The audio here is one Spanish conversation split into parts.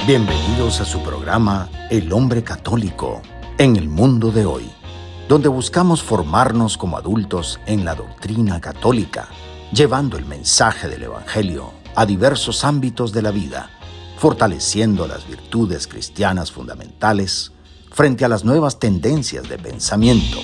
Bienvenidos a su programa El Hombre Católico en el mundo de hoy, donde buscamos formarnos como adultos en la doctrina católica, llevando el mensaje del Evangelio a diversos ámbitos de la vida, fortaleciendo las virtudes cristianas fundamentales frente a las nuevas tendencias de pensamiento.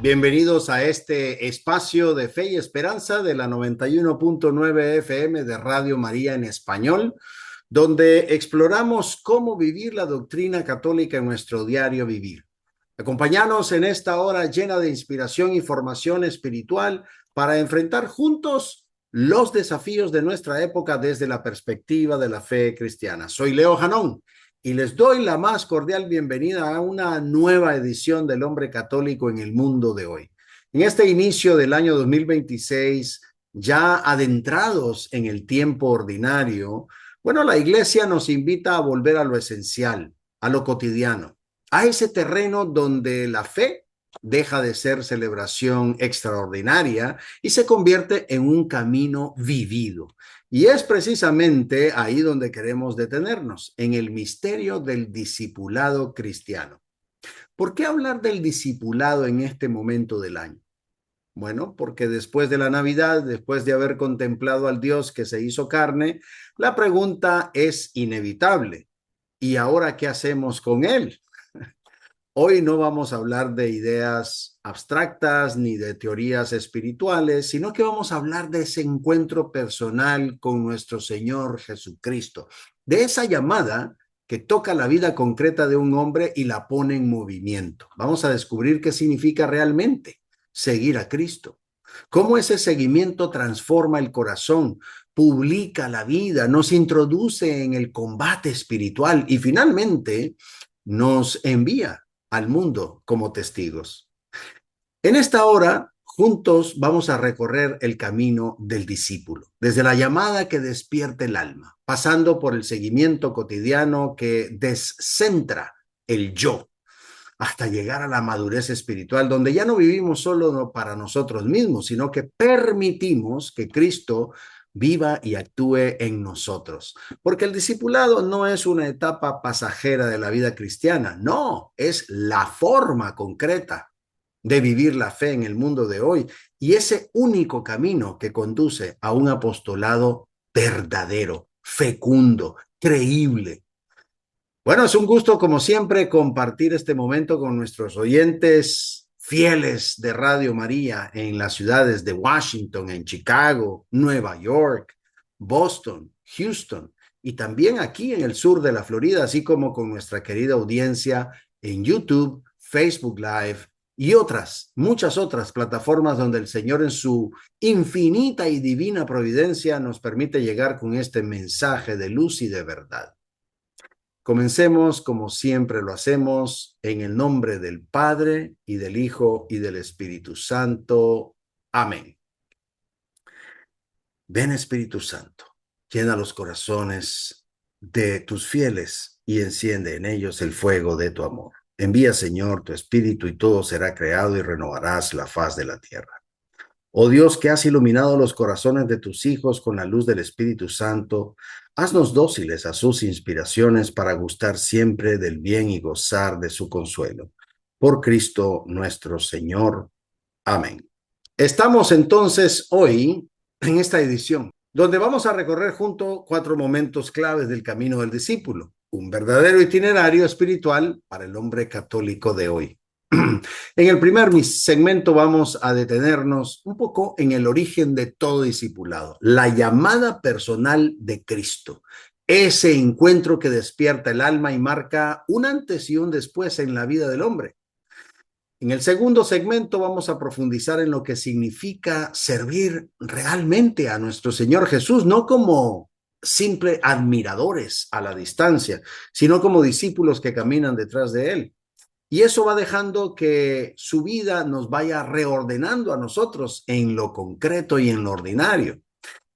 Bienvenidos a este espacio de fe y esperanza de la 91.9 FM de Radio María en español, donde exploramos cómo vivir la doctrina católica en nuestro diario vivir. Acompáñanos en esta hora llena de inspiración y formación espiritual para enfrentar juntos los desafíos de nuestra época desde la perspectiva de la fe cristiana. Soy Leo Janón y les doy la más cordial bienvenida a una nueva edición del Hombre Católico en el mundo de hoy. En este inicio del año 2026, ya adentrados en el tiempo ordinario, bueno, la Iglesia nos invita a volver a lo esencial, a lo cotidiano, a ese terreno donde la fe deja de ser celebración extraordinaria y se convierte en un camino vivido. Y es precisamente ahí donde queremos detenernos, en el misterio del discipulado cristiano. ¿Por qué hablar del discipulado en este momento del año? Bueno, porque después de la Navidad, después de haber contemplado al Dios que se hizo carne, la pregunta es inevitable. ¿Y ahora qué hacemos con él? Hoy no vamos a hablar de ideas abstractas ni de teorías espirituales, sino que vamos a hablar de ese encuentro personal con nuestro Señor Jesucristo, de esa llamada que toca la vida concreta de un hombre y la pone en movimiento. Vamos a descubrir qué significa realmente seguir a Cristo, cómo ese seguimiento transforma el corazón, publica la vida, nos introduce en el combate espiritual y finalmente nos envía al mundo como testigos. En esta hora, juntos vamos a recorrer el camino del discípulo, desde la llamada que despierta el alma, pasando por el seguimiento cotidiano que descentra el yo, hasta llegar a la madurez espiritual, donde ya no vivimos solo para nosotros mismos, sino que permitimos que Cristo viva y actúe en nosotros. Porque el discipulado no es una etapa pasajera de la vida cristiana, no, es la forma concreta de vivir la fe en el mundo de hoy y ese único camino que conduce a un apostolado verdadero, fecundo, creíble. Bueno, es un gusto, como siempre, compartir este momento con nuestros oyentes fieles de Radio María en las ciudades de Washington, en Chicago, Nueva York, Boston, Houston y también aquí en el sur de la Florida, así como con nuestra querida audiencia en YouTube, Facebook Live y muchas otras plataformas donde el Señor en su infinita y divina providencia nos permite llegar con este mensaje de luz y de verdad. Comencemos como siempre lo hacemos en el nombre del Padre y del Hijo y del Espíritu Santo. Amén. Ven Espíritu Santo, llena los corazones de tus fieles y enciende en ellos el fuego de tu amor. Envía, Señor, tu Espíritu y todo será creado y renovarás la faz de la tierra. Oh Dios, que has iluminado los corazones de tus hijos con la luz del Espíritu Santo, haznos dóciles a sus inspiraciones para gustar siempre del bien y gozar de su consuelo. Por Cristo nuestro Señor. Amén. Estamos entonces hoy en esta edición, donde vamos a recorrer juntos 4 momentos claves del camino del discípulo, un verdadero itinerario espiritual para el hombre católico de hoy. En el primer segmento vamos a detenernos un poco en el origen de todo discipulado, la llamada personal de Cristo, ese encuentro que despierta el alma y marca un antes y un después en la vida del hombre. En el segundo segmento vamos a profundizar en lo que significa servir realmente a nuestro Señor Jesús, no como simples admiradores a la distancia, sino como discípulos que caminan detrás de Él. Y eso va dejando que su vida nos vaya reordenando a nosotros en lo concreto y en lo ordinario.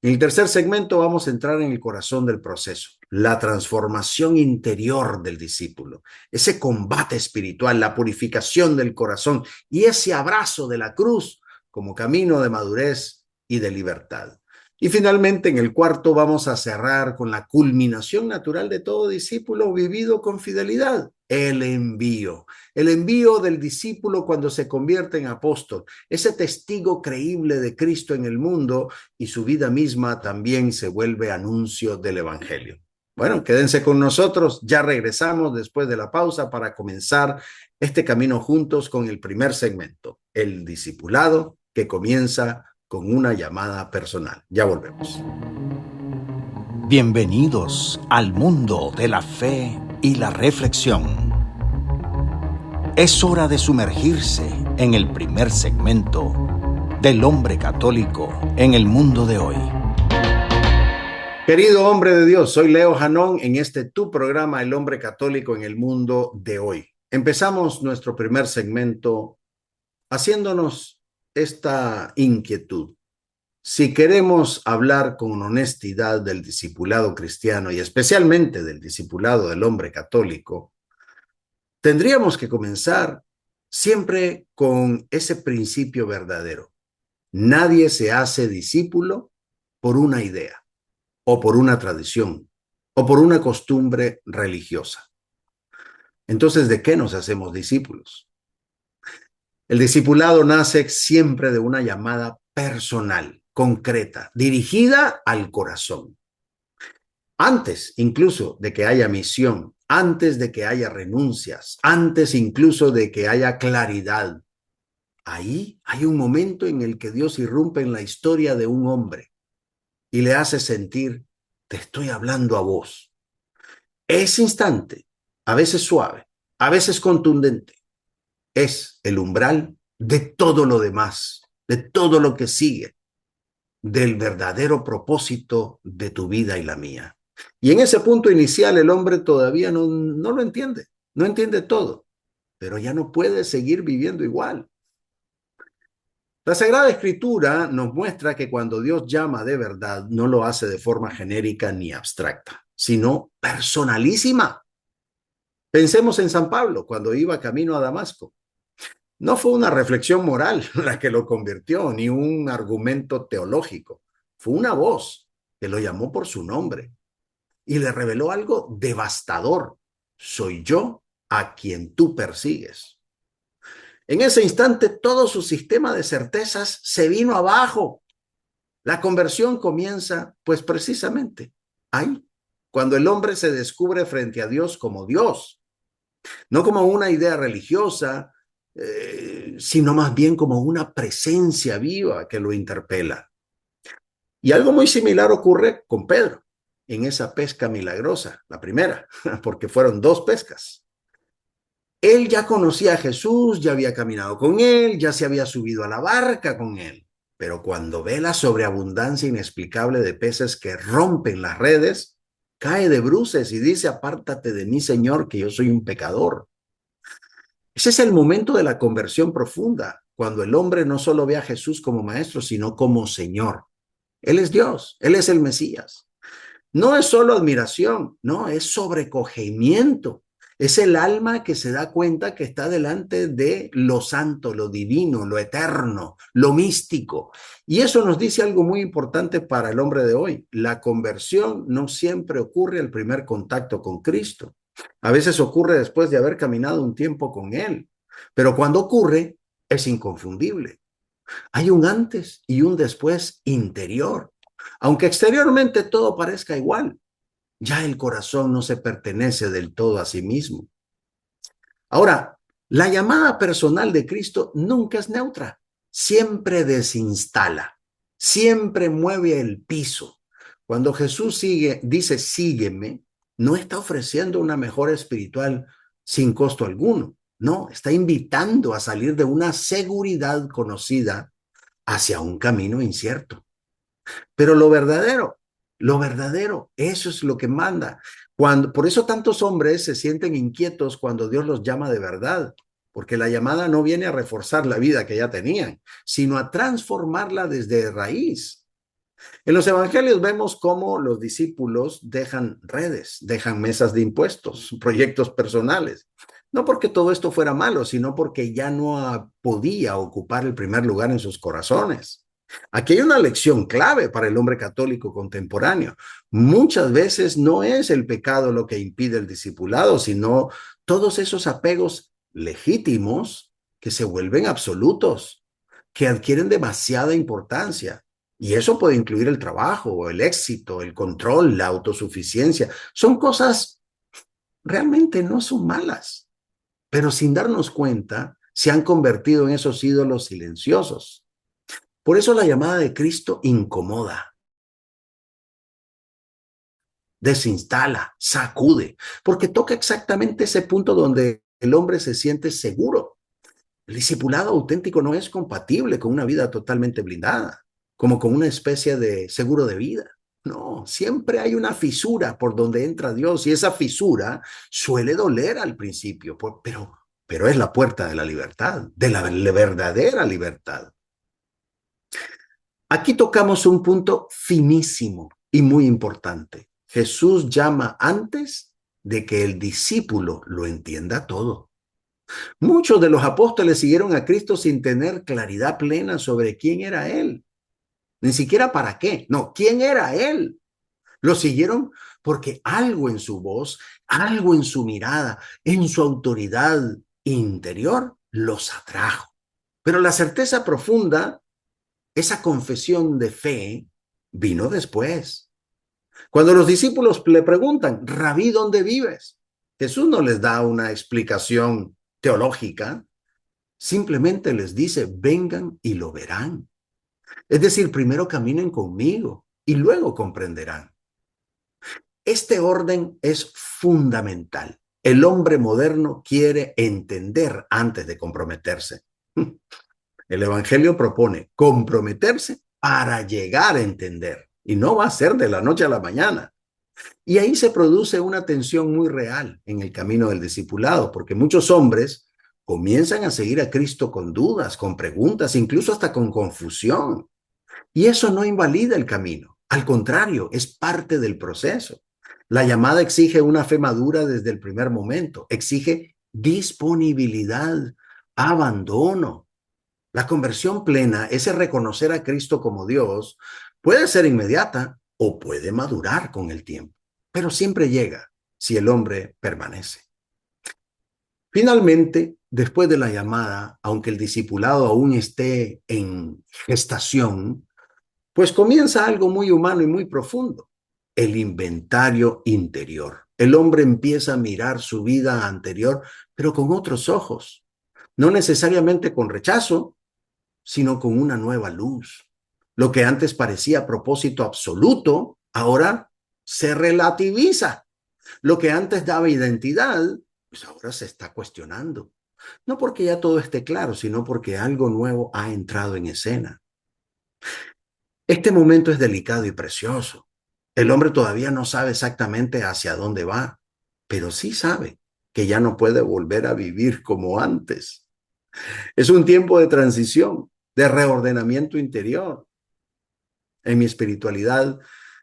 En el tercer segmento vamos a entrar en el corazón del proceso, la transformación interior del discípulo, ese combate espiritual, la purificación del corazón y ese abrazo de la cruz como camino de madurez y de libertad. Y finalmente, en el cuarto vamos a cerrar con la culminación natural de todo discípulo vivido con fidelidad, el envío. El envío del discípulo cuando se convierte en apóstol, ese testigo creíble de Cristo en el mundo, y su vida misma también se vuelve anuncio del evangelio. Bueno, quédense con nosotros, ya regresamos después de la pausa para comenzar este camino juntos con el primer segmento, el discipulado que comienza con una llamada personal. Ya volvemos. Bienvenidos al mundo de la fe y la reflexión. Es hora de sumergirse en el primer segmento del hombre católico en el mundo de hoy. Querido hombre de Dios, soy Leo Janón en tu programa El hombre católico en el mundo de hoy. Empezamos nuestro primer segmento haciéndonos esta inquietud. Si queremos hablar con honestidad del discipulado cristiano y especialmente del discipulado del hombre católico, tendríamos que comenzar siempre con ese principio verdadero. Nadie se hace discípulo por una idea, o por una tradición, o por una costumbre religiosa. Entonces, ¿de qué nos hacemos discípulos? El discipulado nace siempre de una llamada personal, concreta, dirigida al corazón. Antes incluso de que haya misión, antes de que haya renuncias, antes incluso de que haya claridad. Ahí hay un momento en el que Dios irrumpe en la historia de un hombre y le hace sentir, te estoy hablando a vos. Ese instante, a veces suave, a veces contundente, es el umbral de todo lo demás, de todo lo que sigue, del verdadero propósito de tu vida y la mía. Y en ese punto inicial el hombre todavía no lo entiende, no entiende todo, pero ya no puede seguir viviendo igual. La Sagrada Escritura nos muestra que cuando Dios llama de verdad, no lo hace de forma genérica ni abstracta, sino personalísima. Pensemos en San Pablo cuando iba camino a Damasco. No fue una reflexión moral la que lo convirtió, ni un argumento teológico. Fue una voz que lo llamó por su nombre y le reveló algo devastador. Soy yo a quien tú persigues. En ese instante, todo su sistema de certezas se vino abajo. La conversión comienza, pues precisamente ahí, cuando el hombre se descubre frente a Dios como Dios, no como una idea religiosa, sino más bien como una presencia viva que lo interpela. Y algo muy similar ocurre con Pedro en esa pesca milagrosa, la primera, porque fueron 2 pescas. Él ya conocía a Jesús, ya había caminado con él, ya se había subido a la barca con él. Pero cuando ve la sobreabundancia inexplicable de peces que rompen las redes, cae de bruces y dice, apártate de mí, Señor, que yo soy un pecador. Ese es el momento de la conversión profunda, cuando el hombre no solo ve a Jesús como maestro, sino como Señor. Él es Dios, Él es el Mesías. No es solo admiración, no, es sobrecogimiento. Es el alma que se da cuenta que está delante de lo santo, lo divino, lo eterno, lo místico. Y eso nos dice algo muy importante para el hombre de hoy. La conversión no siempre ocurre al primer contacto con Cristo. A veces ocurre después de haber caminado un tiempo con Él. Pero cuando ocurre, es inconfundible. Hay un antes y un después interior. Aunque exteriormente todo parezca igual, ya el corazón no se pertenece del todo a sí mismo. Ahora, la llamada personal de Cristo nunca es neutra, siempre desinstala, siempre mueve el piso. Cuando Jesús dice sígueme, no está ofreciendo una mejora espiritual sin costo alguno, no, está invitando a salir de una seguridad conocida hacia un camino incierto. Pero lo verdadero, eso es lo que manda. Por eso tantos hombres se sienten inquietos cuando Dios los llama de verdad, porque la llamada no viene a reforzar la vida que ya tenían, sino a transformarla desde raíz. En los evangelios vemos cómo los discípulos dejan redes, dejan mesas de impuestos, proyectos personales. No porque todo esto fuera malo, sino porque ya no podía ocupar el primer lugar en sus corazones. Aquí hay una lección clave para el hombre católico contemporáneo. Muchas veces no es el pecado lo que impide el discipulado, sino todos esos apegos legítimos que se vuelven absolutos, que adquieren demasiada importancia. Y eso puede incluir el trabajo, el éxito, el control, la autosuficiencia. Son cosas realmente no son malas, pero sin darnos cuenta se han convertido en esos ídolos silenciosos. Por eso la llamada de Cristo incomoda, desinstala, sacude, porque toca exactamente ese punto donde el hombre se siente seguro. El discipulado auténtico no es compatible con una vida totalmente blindada, como con una especie de seguro de vida. No, siempre hay una fisura por donde entra Dios y esa fisura suele doler al principio, pero es la puerta de la libertad, de la verdadera libertad. Aquí tocamos un punto finísimo y muy importante. Jesús llama antes de que el discípulo lo entienda todo. Muchos de los apóstoles siguieron a Cristo sin tener claridad plena sobre quién era Él. Ni siquiera para qué. No, quién era Él. Lo siguieron porque algo en su voz, algo en su mirada, en su autoridad interior los atrajo. Pero la certeza profunda, esa confesión de fe, vino después. Cuando los discípulos le preguntan, Rabí, ¿dónde vives? Jesús no les da una explicación teológica, simplemente les dice, vengan y lo verán. Es decir, primero caminen conmigo y luego comprenderán. Este orden es fundamental. El hombre moderno quiere entender antes de comprometerse. El Evangelio propone comprometerse para llegar a entender y no va a ser de la noche a la mañana. Y ahí se produce una tensión muy real en el camino del discipulado, porque muchos hombres comienzan a seguir a Cristo con dudas, con preguntas, incluso hasta con confusión. Y eso no invalida el camino. Al contrario, es parte del proceso. La llamada exige una fe madura desde el primer momento, exige disponibilidad, abandono. La conversión plena, ese reconocer a Cristo como Dios, puede ser inmediata o puede madurar con el tiempo, pero siempre llega si el hombre permanece. Finalmente, después de la llamada, aunque el discipulado aún esté en gestación, pues comienza algo muy humano y muy profundo, el inventario interior. El hombre empieza a mirar su vida anterior, pero con otros ojos, no necesariamente con rechazo, sino con una nueva luz. Lo que antes parecía propósito absoluto, ahora se relativiza. Lo que antes daba identidad, pues ahora se está cuestionando. No porque ya todo esté claro, sino porque algo nuevo ha entrado en escena. Este momento es delicado y precioso. El hombre todavía no sabe exactamente hacia dónde va, pero sí sabe que ya no puede volver a vivir como antes. Es un tiempo de transición, de reordenamiento interior. En mi espiritualidad,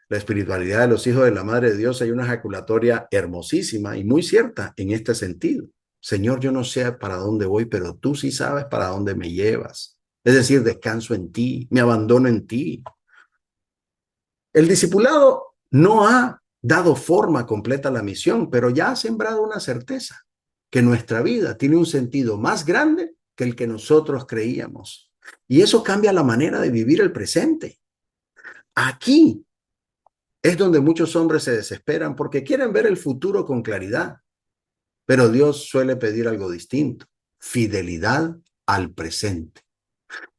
la espiritualidad de los hijos de la Madre de Dios, hay una ejaculatoria hermosísima y muy cierta en este sentido. Señor, yo no sé para dónde voy, pero tú sí sabes para dónde me llevas. Es decir, descanso en ti, me abandono en ti. El discipulado no ha dado forma completa a la misión, pero ya ha sembrado una certeza, que nuestra vida tiene un sentido más grande que el que nosotros creíamos. Y eso cambia la manera de vivir el presente. Aquí es donde muchos hombres se desesperan porque quieren ver el futuro con claridad, pero Dios suele pedir algo distinto, fidelidad al presente.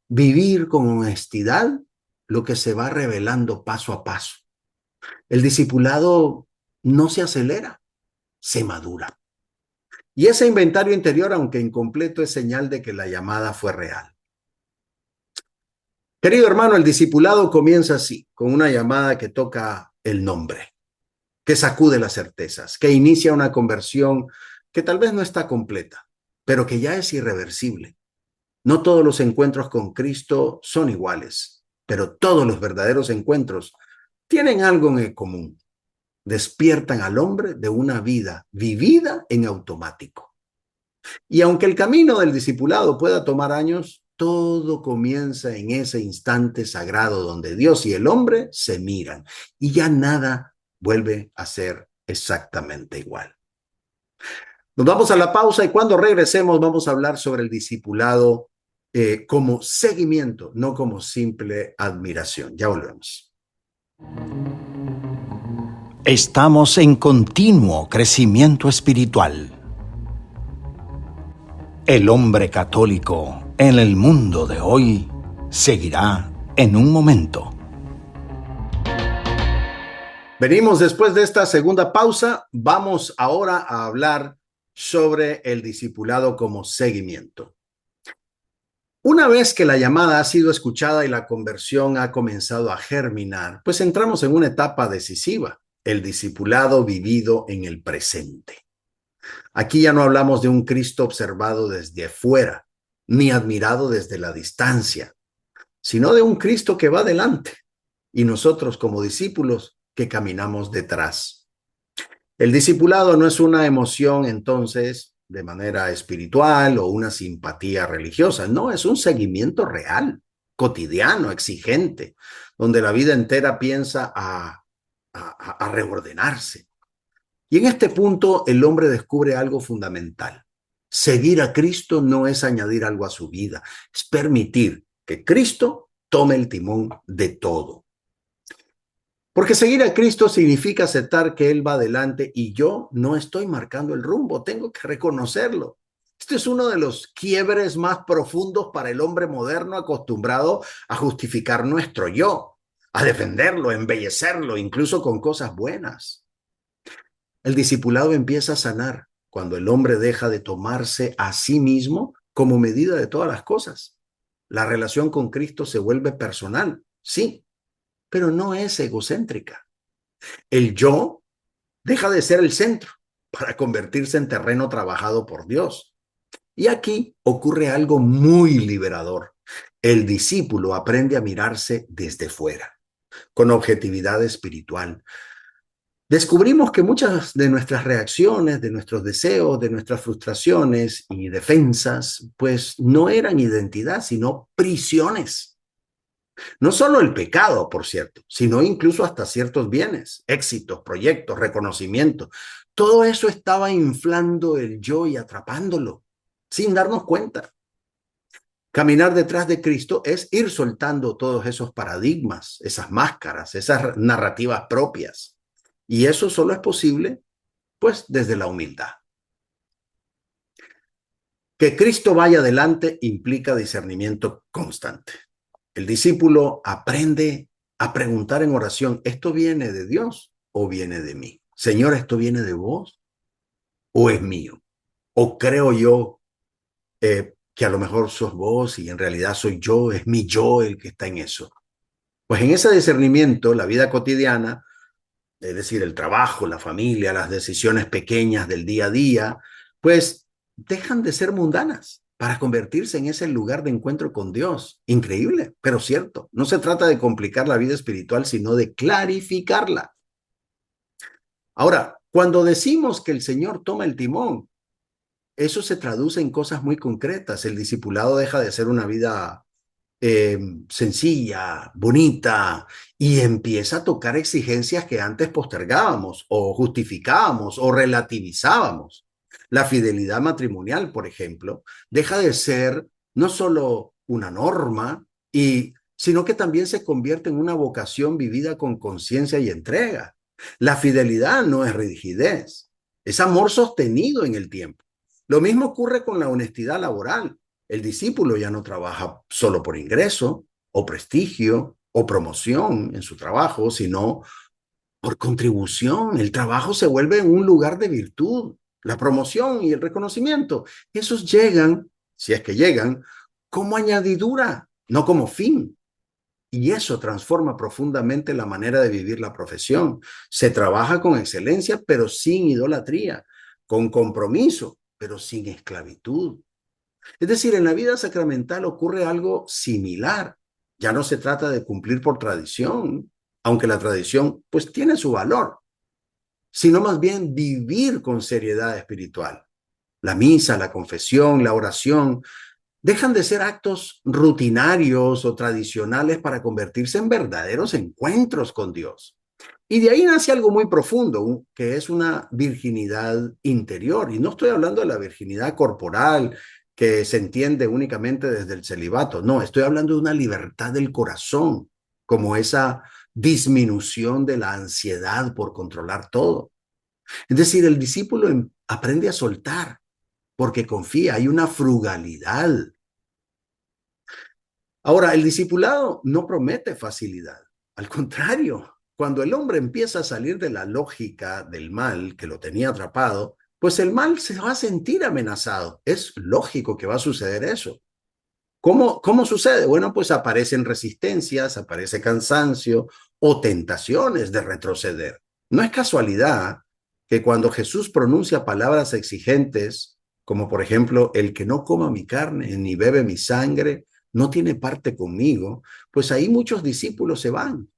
Vivir con honestidad lo que se va revelando paso a paso. El discipulado no se acelera, se madura. Y ese inventario interior, aunque incompleto, es señal de que la llamada fue real. Querido hermano, el discipulado comienza así, con una llamada que toca el nombre, que sacude las certezas, que inicia una conversión que tal vez no está completa, pero que ya es irreversible. No todos los encuentros con Cristo son iguales. pero todos los verdaderos encuentros tienen algo en común. Despiertan al hombre de una vida vivida en automático. Y aunque el camino del discipulado pueda tomar años, todo comienza en ese instante sagrado donde Dios y el hombre se miran y ya nada vuelve a ser exactamente igual. Nos vamos a la pausa y cuando regresemos vamos a hablar sobre el discipulado como seguimiento, no como simple admiración. Ya volvemos. Estamos en continuo crecimiento espiritual. El hombre católico en el mundo de hoy seguirá en un momento. Venimos después de esta segunda pausa. Vamos ahora a hablar sobre el discipulado como seguimiento. Una vez que la llamada ha sido escuchada y la conversión ha comenzado a germinar, pues entramos en una etapa decisiva, el discipulado vivido en el presente. Aquí ya no hablamos de un Cristo observado desde fuera, ni admirado desde la distancia, sino de un Cristo que va delante y nosotros como discípulos que caminamos detrás. El discipulado no es una emoción entonces de manera espiritual o una simpatía religiosa, no, es un seguimiento real, cotidiano, exigente, donde la vida entera piensa a reordenarse. Y en este punto el hombre descubre algo fundamental. Seguir a Cristo no es añadir algo a su vida, es permitir que Cristo tome el timón de todo. Porque seguir a Cristo significa aceptar que Él va adelante y yo no estoy marcando el rumbo, tengo que reconocerlo. Este es uno de los quiebres más profundos para el hombre moderno acostumbrado a justificar nuestro yo, a defenderlo, a embellecerlo, incluso con cosas buenas. El discipulado empieza a sanar cuando el hombre deja de tomarse a sí mismo como medida de todas las cosas. La relación con Cristo se vuelve personal, sí, pero no es egocéntrica. El yo deja de ser el centro para convertirse en terreno trabajado por Dios. Y aquí ocurre algo muy liberador. El discípulo aprende a mirarse desde fuera, con objetividad espiritual. Descubrimos que muchas de nuestras reacciones, de nuestros deseos, de nuestras frustraciones y defensas, pues no eran identidad, sino prisiones. No solo el pecado, por cierto, sino incluso hasta ciertos bienes, éxitos, proyectos, reconocimiento. Todo eso estaba inflando el yo y atrapándolo, sin darnos cuenta. Caminar detrás de Cristo es ir soltando todos esos paradigmas, esas máscaras, esas narrativas propias. Y eso solo es posible, pues, desde la humildad. Que Cristo vaya adelante implica discernimiento constante. El discípulo aprende a preguntar en oración, ¿esto viene de Dios o viene de mí? Señor, ¿esto viene de vos o es mío? ¿O creo yo que a lo mejor sos vos y en realidad soy yo, es mi yo el que está en eso? Pues en ese discernimiento, la vida cotidiana, es decir, el trabajo, la familia, las decisiones pequeñas del día a día, pues dejan de ser mundanas para convertirse en ese lugar de encuentro con Dios. Increíble, pero cierto. No se trata de complicar la vida espiritual, sino de clarificarla. Ahora, cuando decimos que el Señor toma el timón, eso se traduce en cosas muy concretas. El discipulado deja de ser una vida sencilla, bonita, y empieza a tocar exigencias que antes postergábamos o justificábamos o relativizábamos. La fidelidad matrimonial, por ejemplo, deja de ser no solo una norma, sino que también se convierte en una vocación vivida con conciencia y entrega. La fidelidad no es rigidez, es amor sostenido en el tiempo. Lo mismo ocurre con la honestidad laboral. El discípulo ya no trabaja solo por ingreso o prestigio o promoción en su trabajo, sino por contribución. El trabajo se vuelve un lugar de virtud. La promoción y el reconocimiento, esos llegan, si es que llegan, como añadidura, no como fin. Y eso transforma profundamente la manera de vivir la profesión. Se trabaja con excelencia, pero sin idolatría, con compromiso, pero sin esclavitud. Es decir, en la vida sacramental ocurre algo similar. Ya no se trata de cumplir por tradición, aunque la tradición pues tiene su valor, sino más bien vivir con seriedad espiritual. La misa, la confesión, la oración dejan de ser actos rutinarios o tradicionales para convertirse en verdaderos encuentros con Dios. Y de ahí nace algo muy profundo, que es una virginidad interior. Y no estoy hablando de la virginidad corporal, que se entiende únicamente desde el celibato. No, estoy hablando de una libertad del corazón, como esa disminución de la ansiedad por controlar todo. Es decir, el discípulo aprende a soltar porque confía, hay una frugalidad. Ahora, el discipulado no promete facilidad. Al contrario, cuando el hombre empieza a salir de la lógica del mal que lo tenía atrapado, pues el mal se va a sentir amenazado. Es lógico que va a suceder eso. ¿Cómo sucede? Bueno, pues aparecen resistencias, aparece cansancio o tentaciones de retroceder. No es casualidad que cuando Jesús pronuncia palabras exigentes, como por ejemplo, el que no coma mi carne ni bebe mi sangre, no tiene parte conmigo, pues ahí muchos discípulos se van.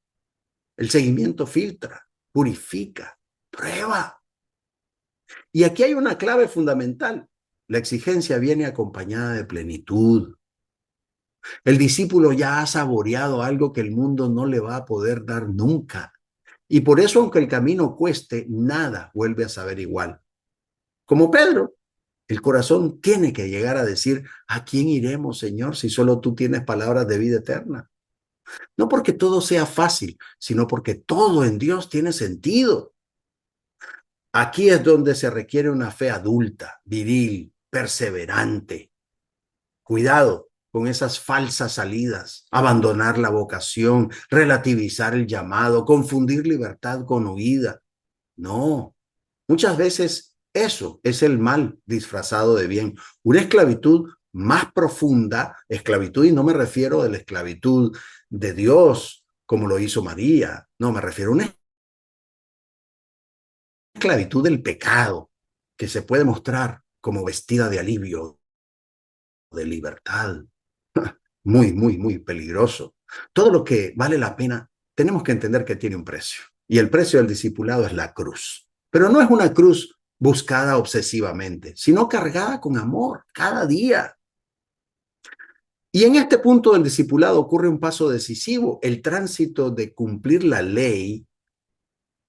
El seguimiento filtra, purifica, prueba. Y aquí hay una clave fundamental. La exigencia viene acompañada de plenitud. El discípulo ya ha saboreado algo que el mundo no le va a poder dar nunca. Y por eso, aunque el camino cueste, nada vuelve a saber igual. Como Pedro, el corazón tiene que llegar a decir, ¿a quién iremos, Señor, si solo tú tienes palabras de vida eterna? No porque todo sea fácil, sino porque todo en Dios tiene sentido. Aquí es donde se requiere una fe adulta, viril, perseverante. Cuidado con esas falsas salidas, abandonar la vocación, relativizar el llamado, confundir libertad con huida. No, muchas veces eso es el mal disfrazado de bien. Una esclavitud más profunda, esclavitud, y no me refiero a la esclavitud de Dios como lo hizo María, no, me refiero a una esclavitud del pecado que se puede mostrar como vestida de alivio, de libertad. Muy, muy, muy peligroso. Todo lo que vale la pena, tenemos que entender que tiene un precio. Y el precio del discipulado es la cruz. Pero no es una cruz buscada obsesivamente, sino cargada con amor cada día. Y en este punto del discipulado ocurre un paso decisivo. El tránsito de cumplir la ley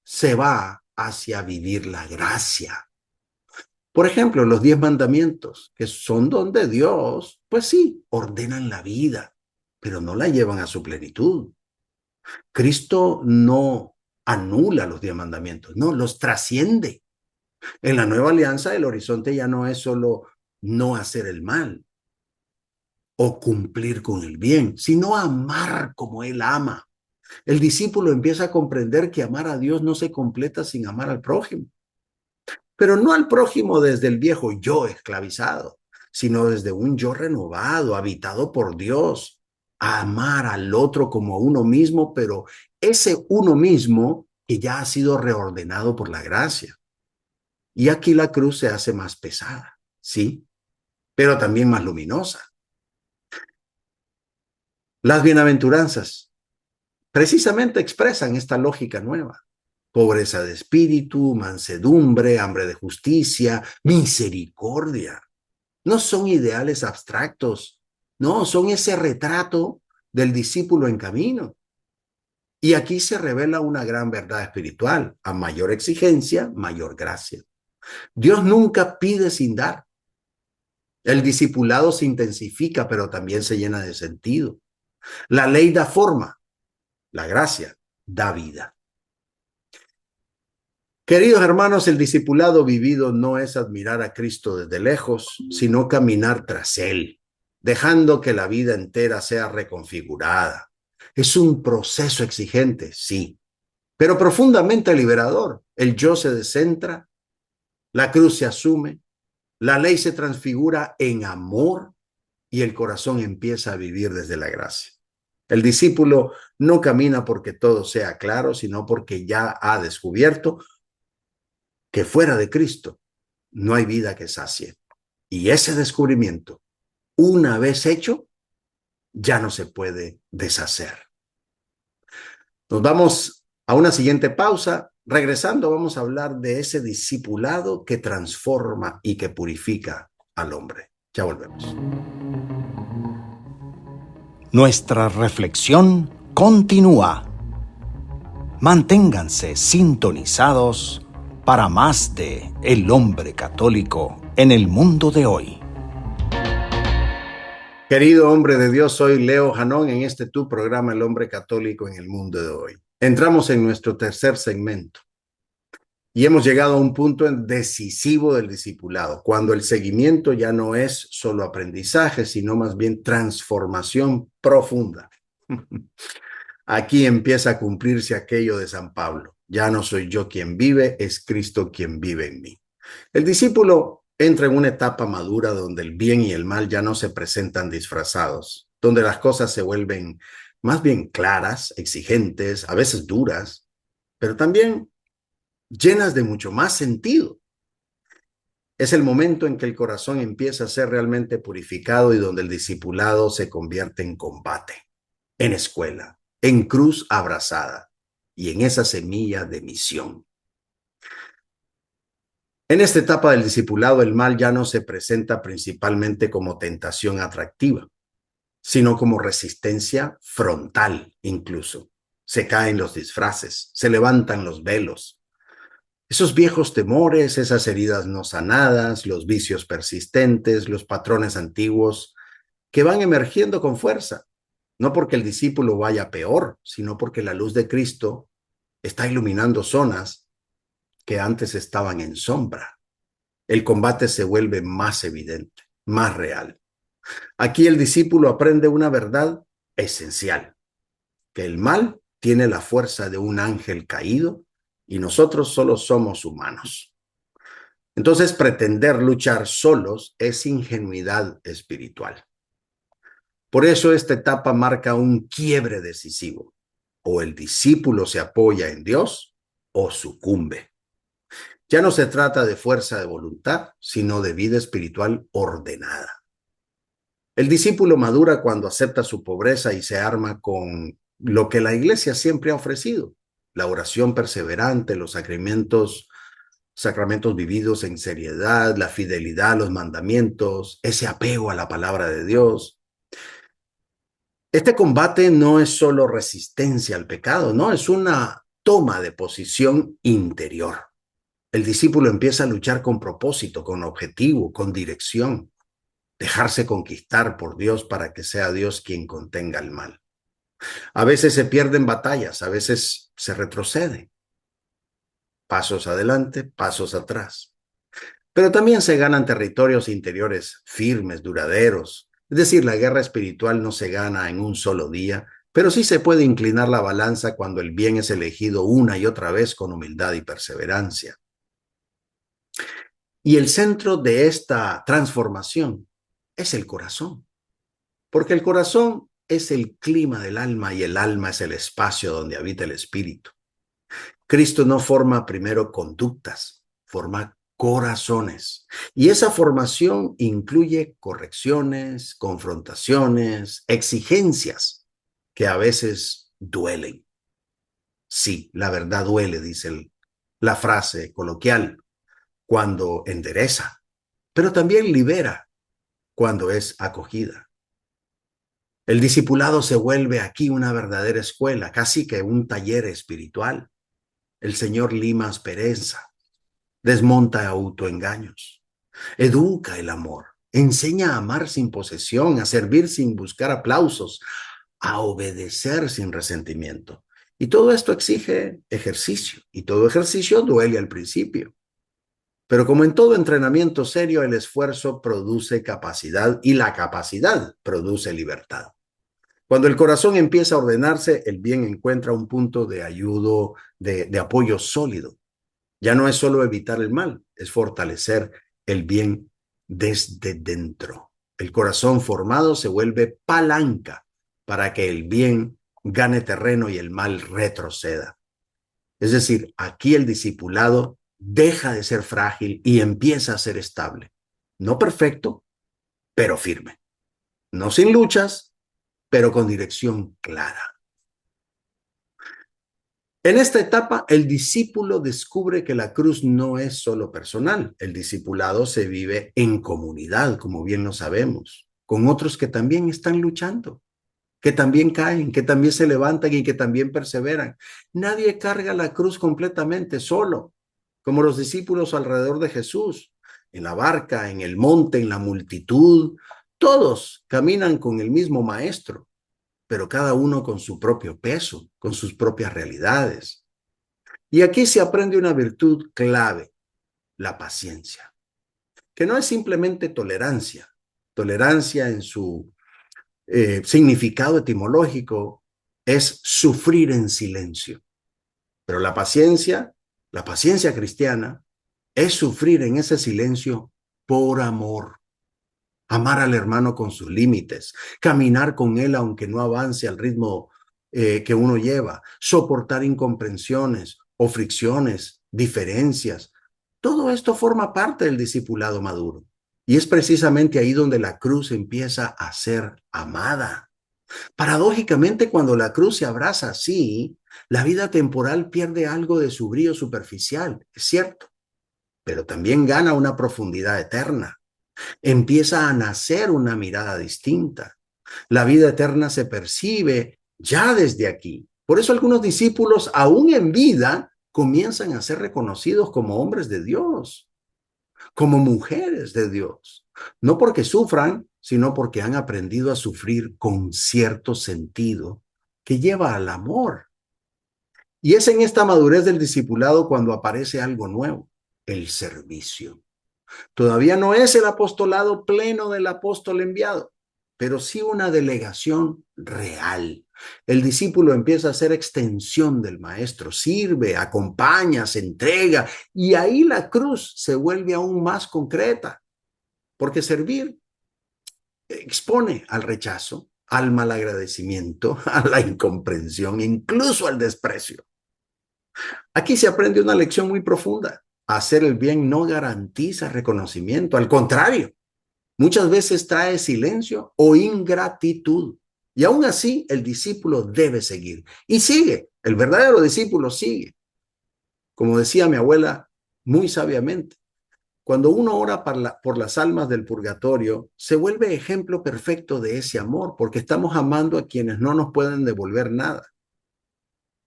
se va hacia vivir la gracia. Por ejemplo, los 10 mandamientos, que son donde Dios, pues sí, ordenan la vida, pero no la llevan a su plenitud. Cristo no anula los 10 mandamientos, no, los trasciende. En la nueva alianza, el horizonte ya no es solo no hacer el mal o cumplir con el bien, sino amar como Él ama. El discípulo empieza a comprender que amar a Dios no se completa sin amar al prójimo. Pero no al prójimo desde el viejo yo esclavizado, sino desde un yo renovado, habitado por Dios, a amar al otro como a uno mismo, pero ese uno mismo que ya ha sido reordenado por la gracia. Y aquí la cruz se hace más pesada, sí, pero también más luminosa. Las bienaventuranzas precisamente expresan esta lógica nueva. Pobreza de espíritu, mansedumbre, hambre de justicia, misericordia. No son ideales abstractos, no, son ese retrato del discípulo en camino. Y aquí se revela una gran verdad espiritual. A mayor exigencia, mayor gracia. Dios nunca pide sin dar. El discipulado se intensifica, pero también se llena de sentido. La ley da forma, la gracia da vida. Queridos hermanos, el discipulado vivido no es admirar a Cristo desde lejos, sino caminar tras Él, dejando que la vida entera sea reconfigurada. Es un proceso exigente, sí, pero profundamente liberador. El yo se descentra, la cruz se asume, la ley se transfigura en amor y el corazón empieza a vivir desde la gracia. El discípulo no camina porque todo sea claro, sino porque ya ha descubierto que fuera de Cristo no hay vida que sacie. Y ese descubrimiento, una vez hecho, ya no se puede deshacer. Nos vamos a una siguiente pausa. Regresando, vamos a hablar de ese discipulado que transforma y que purifica al hombre. Ya volvemos. Nuestra reflexión continúa. Manténganse sintonizados para más de El Hombre Católico en el mundo de hoy. Querido hombre de Dios, soy Leo Janón en este tu programa El Hombre Católico en el mundo de hoy. Entramos en nuestro tercer segmento y hemos llegado a un punto decisivo del discipulado, cuando el seguimiento ya no es solo aprendizaje, sino más bien transformación profunda. Aquí empieza a cumplirse aquello de San Pablo. Ya no soy yo quien vive, es Cristo quien vive en mí. El discípulo entra en una etapa madura donde el bien y el mal ya no se presentan disfrazados, donde las cosas se vuelven más bien claras, exigentes, a veces duras, pero también llenas de mucho más sentido. Es el momento en que el corazón empieza a ser realmente purificado y donde el discipulado se convierte en combate, en escuela, en cruz abrazada y en esa semilla de misión. En esta etapa del discipulado, el mal ya no se presenta principalmente como tentación atractiva, sino como resistencia frontal incluso. Se caen los disfraces, se levantan los velos. Esos viejos temores, esas heridas no sanadas, los vicios persistentes, los patrones antiguos que van emergiendo con fuerza, no porque el discípulo vaya peor, sino porque la luz de Cristo está iluminando zonas que antes estaban en sombra. El combate se vuelve más evidente, más real. Aquí el discípulo aprende una verdad esencial, que el mal tiene la fuerza de un ángel caído y nosotros solo somos humanos. Entonces, pretender luchar solos es ingenuidad espiritual. Por eso esta etapa marca un quiebre decisivo. O el discípulo se apoya en Dios o sucumbe. Ya no se trata de fuerza de voluntad, sino de vida espiritual ordenada. El discípulo madura cuando acepta su pobreza y se arma con lo que la Iglesia siempre ha ofrecido: la oración perseverante, los sacramentos vividos en seriedad, la fidelidad a los mandamientos, ese apego a la palabra de Dios. Este combate no es solo resistencia al pecado, no, es una toma de posición interior. El discípulo empieza a luchar con propósito, con objetivo, con dirección, dejarse conquistar por Dios para que sea Dios quien contenga el mal. A veces se pierden batallas, a veces se retrocede. Pasos adelante, pasos atrás. Pero también se ganan territorios interiores firmes, duraderos. Es decir, la guerra espiritual no se gana en un solo día, pero sí se puede inclinar la balanza cuando el bien es elegido una y otra vez con humildad y perseverancia. Y el centro de esta transformación es el corazón, porque el corazón es el clima del alma y el alma es el espacio donde habita el espíritu. Cristo no forma primero conductas, forma corazones. Y esa formación incluye correcciones, confrontaciones, exigencias que a veces duelen. Sí, la verdad duele, dice la frase coloquial, cuando endereza, pero también libera cuando es acogida. El discipulado se vuelve aquí una verdadera escuela, casi que un taller espiritual. El Señor lima aspereza, desmonta autoengaños, educa el amor, enseña a amar sin posesión, a servir sin buscar aplausos, a obedecer sin resentimiento. Y todo esto exige ejercicio, y todo ejercicio duele al principio. Pero como en todo entrenamiento serio, el esfuerzo produce capacidad y la capacidad produce libertad. Cuando el corazón empieza a ordenarse, el bien encuentra un punto de ayuda, de apoyo sólido. Ya no es solo evitar el mal, es fortalecer el bien desde dentro. El corazón formado se vuelve palanca para que el bien gane terreno y el mal retroceda. Es decir, aquí el discipulado deja de ser frágil y empieza a ser estable. No perfecto, pero firme. No sin luchas, pero con dirección clara. En esta etapa, el discípulo descubre que la cruz no es solo personal. El discipulado se vive en comunidad, como bien lo sabemos, con otros que también están luchando, que también caen, que también se levantan y que también perseveran. Nadie carga la cruz completamente solo, como los discípulos alrededor de Jesús, en la barca, en el monte, en la multitud. Todos caminan con el mismo maestro, pero cada uno con su propio peso, con sus propias realidades. Y aquí se aprende una virtud clave, la paciencia, que no es simplemente tolerancia. Tolerancia en su significado etimológico es sufrir en silencio. Pero la paciencia cristiana, es sufrir en ese silencio por amor. Amar al hermano con sus límites, caminar con él aunque no avance al ritmo que uno lleva, soportar incomprensiones o fricciones, diferencias. Todo esto forma parte del discipulado maduro. Y es precisamente ahí donde la cruz empieza a ser amada. Paradójicamente, cuando la cruz se abraza así, la vida temporal pierde algo de su brillo superficial, es cierto, pero también gana una profundidad eterna. Empieza a nacer una mirada distinta. La vida eterna se percibe ya desde aquí. Por eso algunos discípulos, aún en vida, comienzan a ser reconocidos como hombres de Dios, como mujeres de Dios. No porque sufran, sino porque han aprendido a sufrir con cierto sentido que lleva al amor. Y es en esta madurez del discipulado cuando aparece algo nuevo, el servicio. Todavía no es el apostolado pleno del apóstol enviado, pero sí una delegación real. El discípulo empieza a ser extensión del maestro, sirve, acompaña, se entrega, y ahí la cruz se vuelve aún más concreta, porque servir expone al rechazo, al malagradecimiento, a la incomprensión, incluso al desprecio. Aquí se aprende una lección muy profunda. Hacer el bien no garantiza reconocimiento, al contrario, muchas veces trae silencio o ingratitud. Y aún así, el discípulo debe seguir. Y sigue, el verdadero discípulo sigue. Como decía mi abuela muy sabiamente, cuando uno ora por las almas del purgatorio, se vuelve ejemplo perfecto de ese amor, porque estamos amando a quienes no nos pueden devolver nada,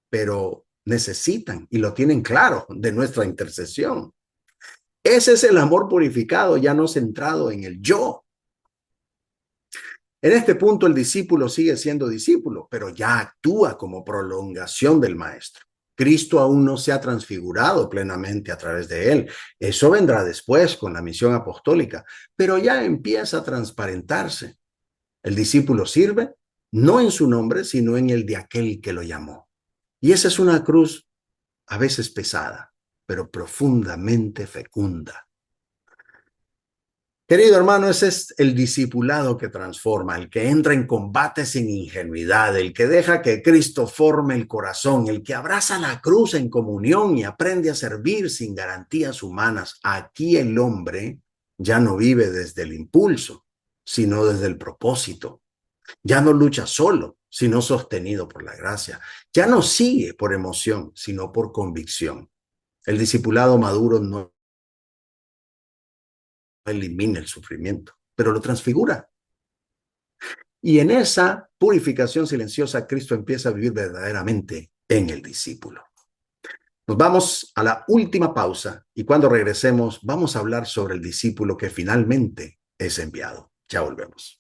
pero necesitan y lo tienen claro de nuestra intercesión. Ese es el amor purificado, ya no centrado en el yo. En este punto el discípulo sigue siendo discípulo, pero ya actúa como prolongación del maestro. Cristo aún no se ha transfigurado plenamente a través de él. Eso vendrá después con la misión apostólica, pero ya empieza a transparentarse. El discípulo sirve no en su nombre, sino en el de aquel que lo llamó. Y esa es una cruz a veces pesada, pero profundamente fecunda. Querido hermano, ese es el discipulado que transforma, el que entra en combate sin ingenuidad, el que deja que Cristo forme el corazón, el que abraza la cruz en comunión y aprende a servir sin garantías humanas. Aquí el hombre ya no vive desde el impulso, sino desde el propósito. Ya no lucha solo, sino sostenido por la gracia. Ya no sigue por emoción, sino por convicción. El discipulado maduro no elimina el sufrimiento, pero lo transfigura. Y en esa purificación silenciosa, Cristo empieza a vivir verdaderamente en el discípulo. Nos vamos a la última pausa y cuando regresemos vamos a hablar sobre el discípulo que finalmente es enviado. Ya volvemos.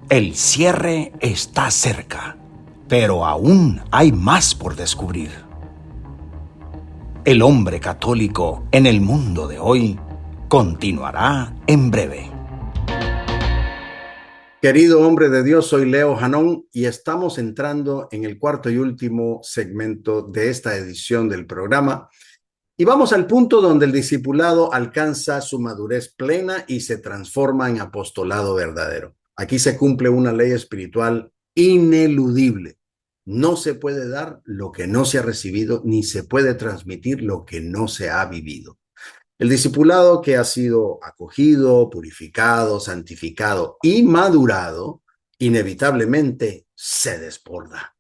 El cierre está cerca, pero aún hay más por descubrir. El hombre católico en el mundo de hoy continuará en breve. Querido hombre de Dios, soy Leo Janón y estamos entrando en el cuarto y último segmento de esta edición del programa. Y vamos al punto donde el discipulado alcanza su madurez plena y se transforma en apostolado verdadero. Aquí se cumple una ley espiritual ineludible. No se puede dar lo que no se ha recibido, ni se puede transmitir lo que no se ha vivido. El discipulado que ha sido acogido, purificado, santificado y madurado inevitablemente se desborda.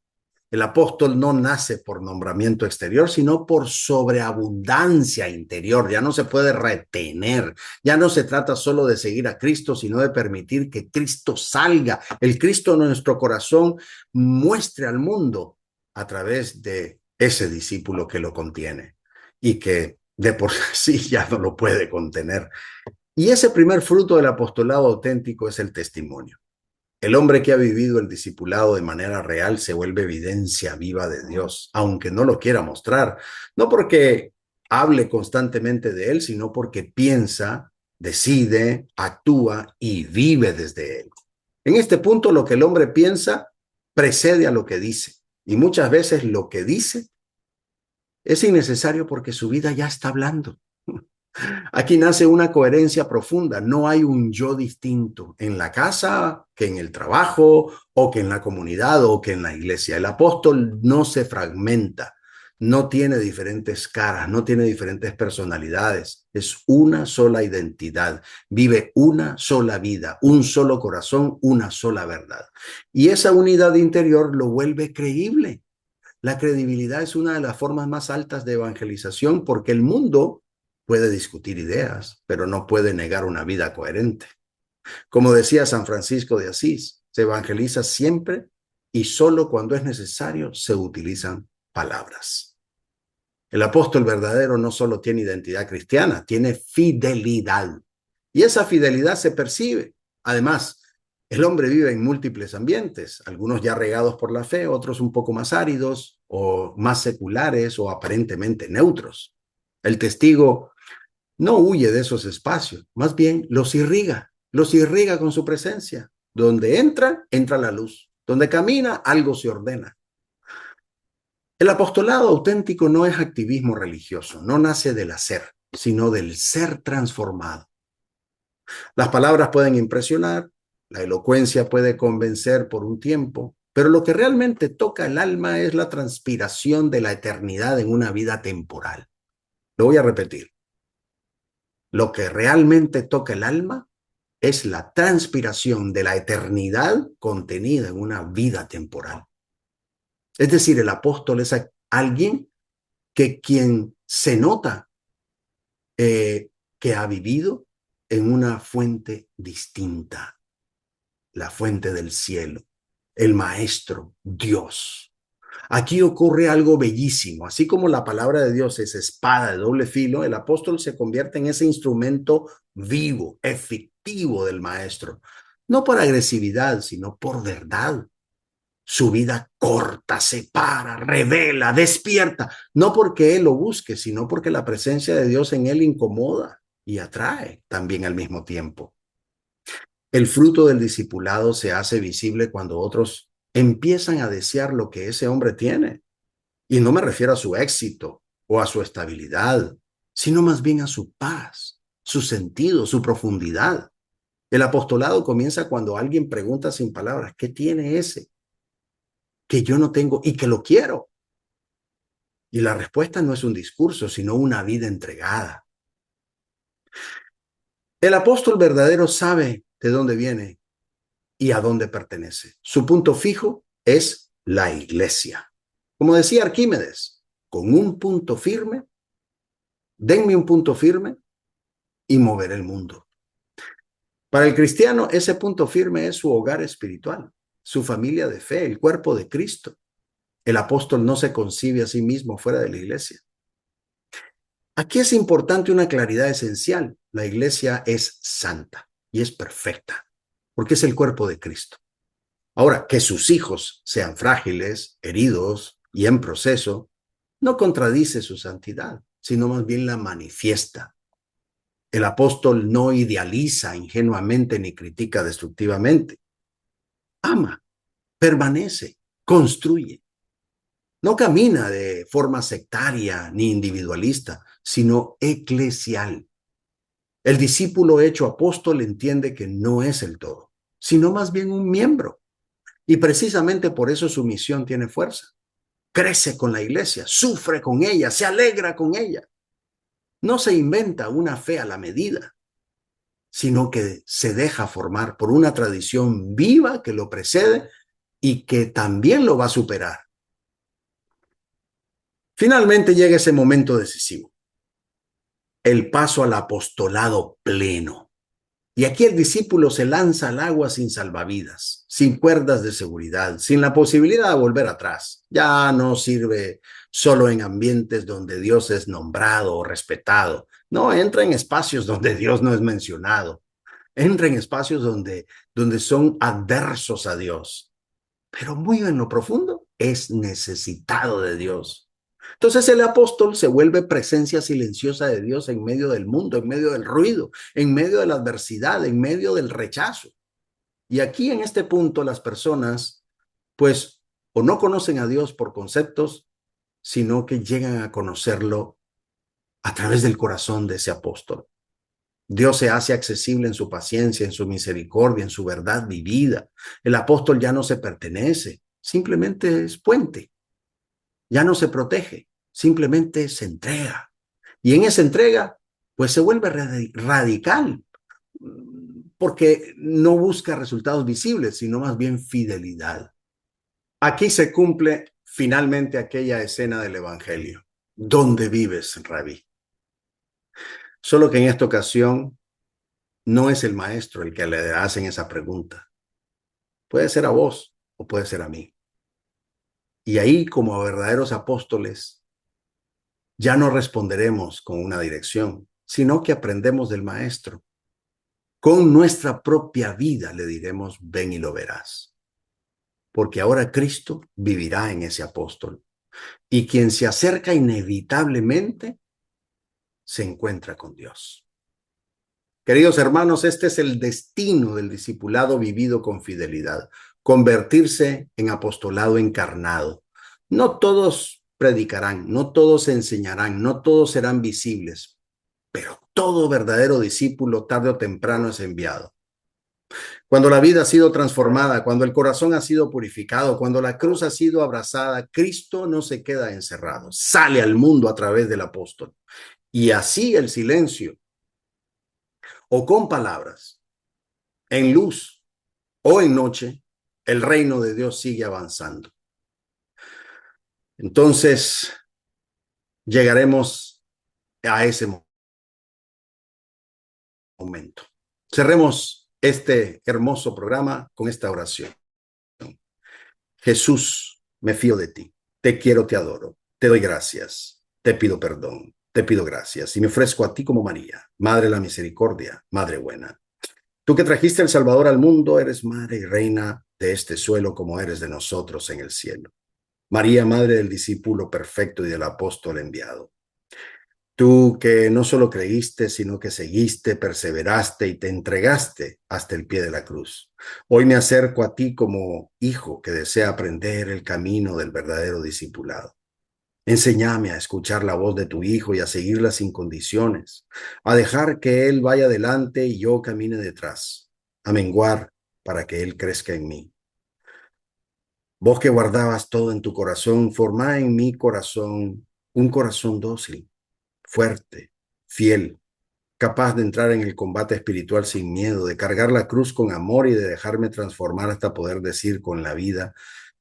El apóstol no nace por nombramiento exterior, sino por sobreabundancia interior. Ya no se puede retener. Ya no se trata solo de seguir a Cristo, sino de permitir que Cristo salga. El Cristo en nuestro corazón muestre al mundo a través de ese discípulo que lo contiene y que de por sí ya no lo puede contener. Y ese primer fruto del apostolado auténtico es el testimonio. El hombre que ha vivido el discipulado de manera real se vuelve evidencia viva de Dios, aunque no lo quiera mostrar, no porque hable constantemente de él, sino porque piensa, decide, actúa y vive desde él. En este punto, lo que el hombre piensa precede a lo que dice, y muchas veces lo que dice es innecesario porque su vida ya está hablando. Aquí nace una coherencia profunda. No hay un yo distinto en la casa, que en el trabajo, o que en la comunidad, o que en la iglesia. El apóstol no se fragmenta, no tiene diferentes caras, no tiene diferentes personalidades. Es una sola identidad. Vive una sola vida, un solo corazón, una sola verdad. Y esa unidad interior lo vuelve creíble. La credibilidad es una de las formas más altas de evangelización porque el mundo puede discutir ideas, pero no puede negar una vida coherente. Como decía San Francisco de Asís, se evangeliza siempre y solo cuando es necesario se utilizan palabras. El apóstol verdadero no solo tiene identidad cristiana, tiene fidelidad. Y esa fidelidad se percibe. Además, el hombre vive en múltiples ambientes, algunos ya regados por la fe, otros un poco más áridos o más seculares o aparentemente neutros. El testigo no huye de esos espacios, más bien los irriga con su presencia. Donde entra, entra la luz. Donde camina, algo se ordena. El apostolado auténtico no es activismo religioso, no nace del hacer, sino del ser transformado. Las palabras pueden impresionar, la elocuencia puede convencer por un tiempo, pero lo que realmente toca el alma es la transpiración de la eternidad en una vida temporal. Lo voy a repetir. Lo que realmente toca el alma es la transpiración de la eternidad contenida en una vida temporal. Es decir, el apóstol es alguien que quien se nota que ha vivido en una fuente distinta, la fuente del cielo, el maestro, Dios. Aquí ocurre algo bellísimo. Así como la palabra de Dios es espada de doble filo, el apóstol se convierte en ese instrumento vivo, efectivo del maestro. No por agresividad, sino por verdad. Su vida corta, separa, revela, despierta. No porque él lo busque, sino porque la presencia de Dios en él incomoda y atrae también al mismo tiempo. El fruto del discipulado se hace visible cuando otros empiezan a desear lo que ese hombre tiene. Y no me refiero a su éxito o a su estabilidad, sino más bien a su paz, su sentido, su profundidad. El apostolado comienza cuando alguien pregunta sin palabras, ¿qué tiene ese que yo no tengo y que lo quiero? Y la respuesta no es un discurso, sino una vida entregada. El apóstol verdadero sabe de dónde viene y a dónde pertenece. Su punto fijo es la iglesia. Como decía Arquímedes, con un punto firme, denme un punto firme y moveré el mundo. Para el cristiano, ese punto firme es su hogar espiritual, su familia de fe, el cuerpo de Cristo. El apóstol no se concibe a sí mismo fuera de la iglesia. Aquí es importante una claridad esencial. La iglesia es santa y es perfecta, porque es el cuerpo de Cristo. Ahora, que sus hijos sean frágiles, heridos y en proceso, no contradice su santidad, sino más bien la manifiesta. El apóstol no idealiza ingenuamente ni critica destructivamente. Ama, permanece, construye. No camina de forma sectaria ni individualista, sino eclesial. El discípulo hecho apóstol entiende que no es el todo, sino más bien un miembro. Y precisamente por eso su misión tiene fuerza. Crece con la iglesia, sufre con ella, se alegra con ella. No se inventa una fe a la medida, sino que se deja formar por una tradición viva que lo precede y que también lo va a superar. Finalmente llega ese momento decisivo, el paso al apostolado pleno. Y aquí el discípulo se lanza al agua sin salvavidas, sin cuerdas de seguridad, sin la posibilidad de volver atrás. Ya no sirve solo en ambientes donde Dios es nombrado o respetado. No, entra en espacios donde Dios no es mencionado. Entra en espacios donde son adversos a Dios. Pero muy en lo profundo es necesitado de Dios. Entonces el apóstol se vuelve presencia silenciosa de Dios en medio del mundo, en medio del ruido, en medio de la adversidad, en medio del rechazo. Y aquí en este punto las personas, pues, o no conocen a Dios por conceptos, sino que llegan a conocerlo a través del corazón de ese apóstol. Dios se hace accesible en su paciencia, en su misericordia, en su verdad vivida. El apóstol ya no se pertenece, simplemente es puente. Ya no se protege, simplemente se entrega. Y en esa entrega, pues se vuelve radical, porque no busca resultados visibles, sino más bien fidelidad. Aquí se cumple finalmente aquella escena del Evangelio. ¿Dónde vives, Rabí? Solo que en esta ocasión no es el maestro el que le hacen esa pregunta. Puede ser a vos o puede ser a mí. Y ahí, como verdaderos apóstoles, ya no responderemos con una dirección, sino que aprendemos del maestro. Con nuestra propia vida le diremos, ven y lo verás. Porque ahora Cristo vivirá en ese apóstol. Y quien se acerca inevitablemente se encuentra con Dios. Queridos hermanos, este es el destino del discipulado vivido con fidelidad, convertirse en apostolado encarnado. No todos predicarán, no todos enseñarán, no todos serán visibles, pero todo verdadero discípulo tarde o temprano es enviado. Cuando la vida ha sido transformada, cuando el corazón ha sido purificado, cuando la cruz ha sido abrazada, Cristo no se queda encerrado, sale al mundo a través del apóstol. Y así el silencio, o con palabras, en luz o en noche, el reino de Dios sigue avanzando. Entonces, llegaremos a ese momento. Cerremos este hermoso programa con esta oración. Jesús, me fío de ti. Te quiero, te adoro. Te doy gracias. Te pido perdón. Te pido gracias. Y me ofrezco a ti como María, Madre de la Misericordia, Madre buena. Tú que trajiste el Salvador al mundo, eres Madre y Reina de este suelo como eres de nosotros en el cielo. María, Madre del discípulo perfecto y del apóstol enviado. Tú que no solo creíste, sino que seguiste, perseveraste y te entregaste hasta el pie de la cruz. Hoy me acerco a ti como hijo que desea aprender el camino del verdadero discipulado. Enséñame a escuchar la voz de tu hijo y a seguirla sin condiciones, a dejar que él vaya adelante y yo camine detrás, a menguar para que él crezca en mí. Vos que guardabas todo en tu corazón, formá en mi corazón un corazón dócil, fuerte, fiel, capaz de entrar en el combate espiritual sin miedo, de cargar la cruz con amor y de dejarme transformar hasta poder decir con la vida,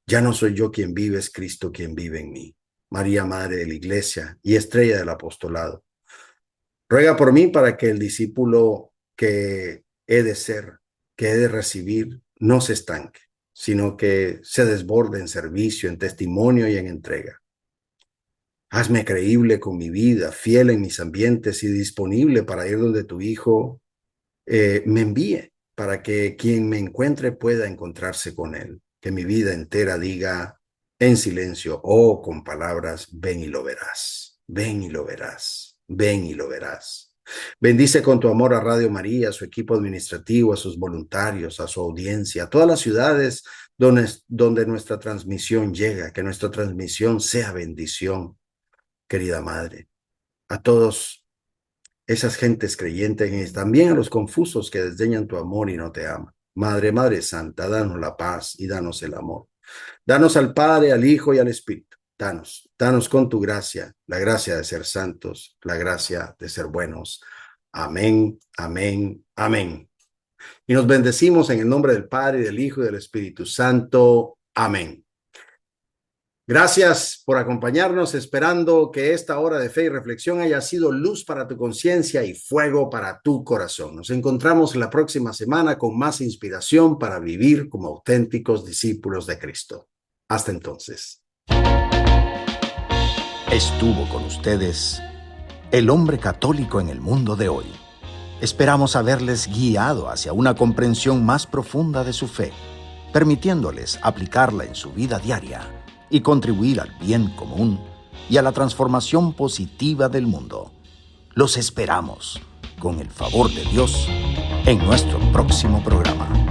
ya no soy yo quien vive, es Cristo quien vive en mí. María, Madre de la Iglesia y estrella del apostolado, ruega por mí para que el discípulo que he de ser, que he de recibir, no se estanque, sino que se desborde en servicio, en testimonio y en entrega. Hazme creíble con mi vida, fiel en mis ambientes y disponible para ir donde tu Hijo me envíe, para que quien me encuentre pueda encontrarse con él. Que mi vida entera diga en silencio o con palabras, ven y lo verás, ven y lo verás, ven y lo verás. Bendice con tu amor a Radio María, a su equipo administrativo, a sus voluntarios, a su audiencia, a todas las ciudades donde nuestra transmisión llega, que nuestra transmisión sea bendición. Querida Madre, a todos esas gentes creyentes y también a los confusos que desdeñan tu amor y no te aman. Madre, Madre Santa, danos la paz y danos el amor. Danos al Padre, al Hijo y al Espíritu. Danos con tu gracia, la gracia de ser santos, la gracia de ser buenos. Amén, amén, amén. Y nos bendecimos en el nombre del Padre, y del Hijo, y del Espíritu Santo. Amén. Gracias por acompañarnos, esperando que esta hora de fe y reflexión haya sido luz para tu conciencia y fuego para tu corazón. Nos encontramos la próxima semana con más inspiración para vivir como auténticos discípulos de Cristo. Hasta entonces. Estuvo con ustedes el hombre católico en el mundo de hoy. Esperamos haberles guiado hacia una comprensión más profunda de su fe, permitiéndoles aplicarla en su vida diaria y contribuir al bien común y a la transformación positiva del mundo. Los esperamos, con el favor de Dios, en nuestro próximo programa.